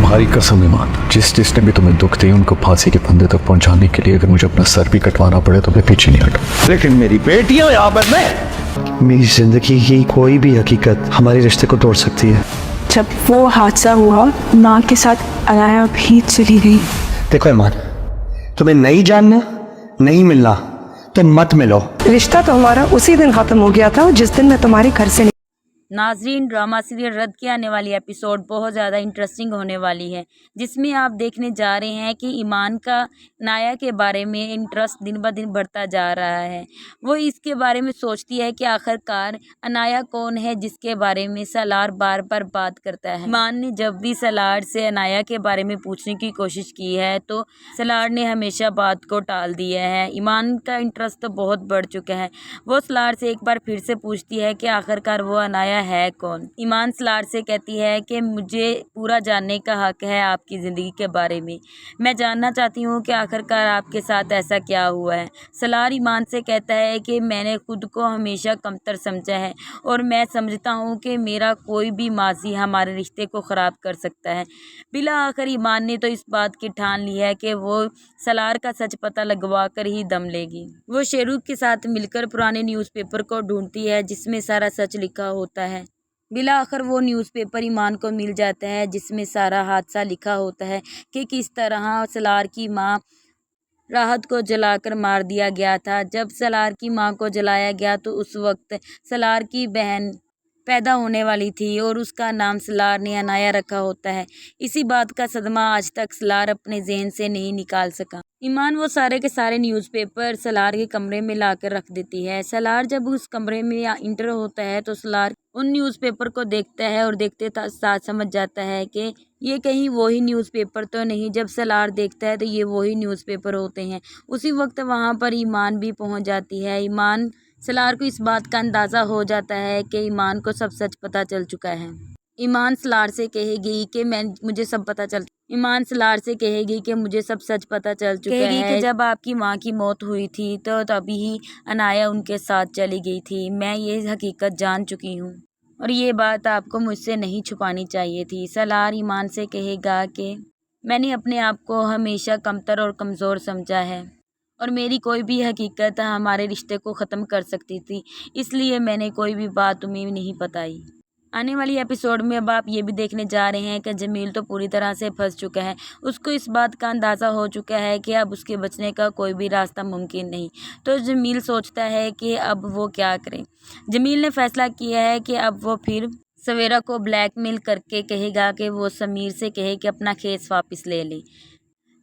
तुम्हारी कसम ईमान, जिसने भी तुम्हें दुख दी उनको फांसी के फंदे तक पहुंचाने के लिए अगर मुझे अपना सर भी कटवाना पड़े तो मैं पीछे नहीं हटूं। लेकिन मेरी बेटियां यहाँ पर मैं, मेरी जिंदगी की कोई भी हकीकत हमारे रिश्ते को तोड़ सकती है। जब वो हादसा हुआ माँ के साथ अनाया भी चली गई। देखो ईमान, तुम्हें नहीं जानना नहीं मिलना तो मत मिलो। रिश्ता तो हमारा उसी दिन खत्म हो गया था जिस दिन मैं तुम्हारे घर से नाजरीन, ड्रामा सीरियल रद्द की आने वाली एपिसोड बहुत ज़्यादा इंटरेस्टिंग होने वाली है, जिसमें आप देखने जा रहे हैं कि ईमान का नाया के बारे में इंटरेस्ट दिन ब दिन बढ़ता जा रहा है। वो इसके बारे में सोचती है कि आखिरकार अनाया कौन है जिसके बारे में सलार बार बार बात करता है। ईमान ने जब भी सलार से अनाया के बारे में पूछने की कोशिश की है तो सलार ने हमेशा बात को टाल दिया है। ईमान का इंटरेस्ट तो बहुत बढ़ चुका है। वो सलार से एक बार फिर से पूछती है कि आखिरकार वो अनाया है कौन। ईमान सलार से कहती है कि मुझे पूरा जानने का हक है आपकी ज़िंदगी के बारे में। मैं जानना चाहती हूँ कि आखिरकार आपके साथ ऐसा क्या हुआ है। सलार ईमान से कहता है कि मैंने खुद को हमेशा कमतर समझा है और मैं समझता हूँ कि मेरा कोई भी माजी हमारे रिश्ते को ख़राब कर सकता है। बिला आखिर ईमान ने तो इस बात की ठान ली है कि वो सलार का सच पता लगवा कर ही दम लेगी। वो शेरूब के साथ मिलकर पुराने न्यूज़पेपर को ढूंढती है जिसमें सारा सच लिखा होता है। बिला आखिर वो न्यूज़पेपर ईमान को मिल जाता है जिसमें सारा हादसा लिखा होता है कि किस तरह सलार की माँ राहत को जलाकर मार दिया गया था। जब सलार की माँ को जलाया गया तो उस वक्त सलार की बहन पैदा होने वाली थी और उसका नाम सलार ने अनाया रखा होता है। इसी बात का सदमा आज तक सलार अपने जहन से नहीं निकाल सका। ईमान वो सारे के सारे न्यूज़पेपर सलार के कमरे में लाकर रख देती है। सलार जब उस कमरे में इंटर होता है तो सलार उन न्यूज़पेपर को देखता है और देखते साथ समझ जाता है कि ये कहीं वही न्यूज़पेपर तो नहीं। जब सलार देखता है तो ये वही न्यूज़पेपर होते हैं। उसी वक्त वहाँ पर ईमान भी पहुँच जाती है। ईमान सलार को इस बात का अंदाज़ा हो जाता है कि ईमान को सब सच पता चल चुका है। ईमान सलार से कहेगी कि मुझे सब पता चल ईमान सलार से कहेगी कि मुझे सब सच पता चल चुका है कि जब आपकी माँ की मौत हुई थी तो तभी ही अनाया उनके साथ चली गई थी। मैं ये हकीकत जान चुकी हूँ और ये बात आपको मुझसे नहीं छुपानी चाहिए थी। सलार ईमान से कहेगा कि मैंने अपने आप को हमेशा कमतर और कमज़ोर समझा है और मेरी कोई भी हकीकत हमारे रिश्ते को ख़त्म कर सकती थी, इसलिए मैंने कोई भी बात तुम्हें नहीं बताई। आने वाली एपिसोड में अब आप ये भी देखने जा रहे हैं कि जमील तो पूरी तरह से फंस चुका है। उसको इस बात का अंदाज़ा हो चुका है कि अब उसके बचने का कोई भी रास्ता मुमकिन नहीं। तो जमील सोचता है कि अब वो क्या करे। जमील ने फैसला किया है कि अब वो फिर सवेरा को ब्लैकमेल करके कहेगा कि वो समीर से कहे कि अपना केस वापस ले ले।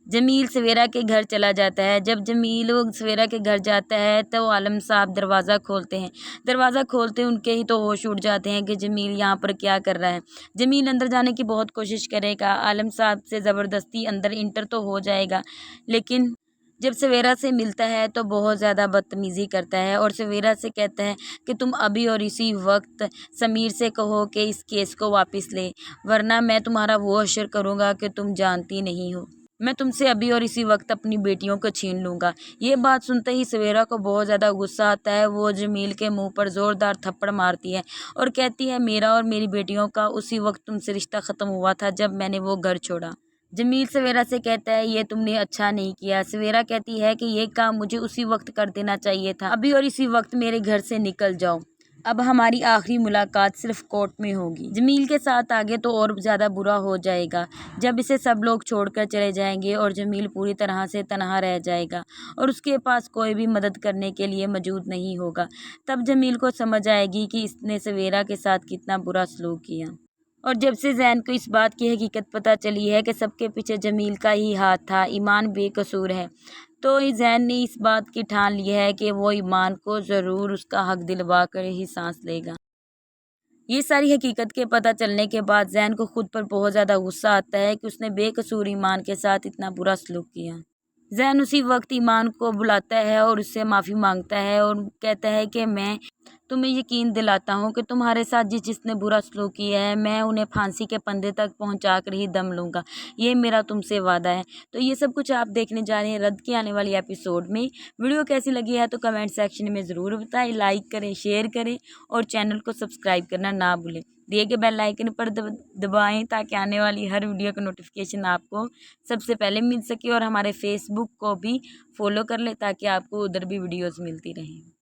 जमील सवेरा के घर चला जाता है। जब जमील सवेरा के घर जाता है तो आलम साहब दरवाज़ा खोलते हैं। दरवाज़ा खोलते उनके ही तो होश उड़ जाते हैं कि जमील यहाँ पर क्या कर रहा है। जमील अंदर जाने की बहुत कोशिश करेगा, आलम साहब से ज़बरदस्ती अंदर इंटर तो हो जाएगा, लेकिन जब सवेरा से मिलता है तो बहुत ज़्यादा बदतमीज़ी करता है और सवेरा से कहता है कि तुम अभी और इसी वक्त समीर से कहो कि इस केस को वापस ले, वरना मैं तुम्हारा वो अशर करूँगा कि तुम जानती नहीं हो। मैं तुमसे अभी और इसी वक्त अपनी बेटियों को छीन लूँगा। ये बात सुनते ही सवेरा को बहुत ज़्यादा गुस्सा आता है। वो जमील के मुंह पर ज़ोरदार थप्पड़ मारती है और कहती है मेरा और मेरी बेटियों का उसी वक्त तुमसे रिश्ता ख़त्म हुआ था जब मैंने वो घर छोड़ा। जमील सवेरा से कहता है ये तुमने अच्छा नहीं किया। सवेरा कहती है कि ये काम मुझे उसी वक्त कर देना चाहिए था। अभी और इसी वक्त मेरे घर से निकल जाओ। अब हमारी आखिरी मुलाकात सिर्फ कोर्ट में होगी। जमील के साथ आगे तो और ज़्यादा बुरा हो जाएगा जब इसे सब लोग छोड़कर चले जाएंगे और जमील पूरी तरह से तनहा रह जाएगा और उसके पास कोई भी मदद करने के लिए मौजूद नहीं होगा। तब जमील को समझ आएगी कि इसने सवेरा के साथ कितना बुरा सलूक किया। और जब से जैन को इस बात की हकीकत पता चली है कि सबके पीछे जमील का ही हाथ था, ईमान बेकसूर है, तो जैन ने इस बात की ठान ली है कि वो ईमान को ज़रूर उसका हक दिलवा कर ही सांस लेगा। ये सारी हकीकत के पता चलने के बाद जैन को खुद पर बहुत ज़्यादा गुस्सा आता है कि उसने बेकसूर ईमान के साथ इतना बुरा सलूक किया। जैन उसी वक्त ईमान को बुलाता है और उससे माफ़ी मांगता है और कहता है कि मैं तुम्हें यकीन दिलाता हूँ कि तुम्हारे साथ जिसने बुरा सलूक किया है मैं उन्हें फांसी के फंदे तक पहुँचा कर ही दम लूँगा, ये मेरा तुमसे वादा है। तो ये सब कुछ आप देखने जा रहे हैं रद्द की आने वाली एपिसोड में। वीडियो कैसी लगी है तो कमेंट सेक्शन में ज़रूर बताएं, लाइक करें, शेयर करें और चैनल को सब्सक्राइब करना ना भूलें। दिए गए बेल आइकन पर दबाएं ताकि आने वाली हर वीडियो का नोटिफिकेशन आपको सबसे पहले मिल सके, और हमारे फेसबुक को भी फॉलो कर लें ताकि आपको उधर भी वीडियोस मिलती रहें।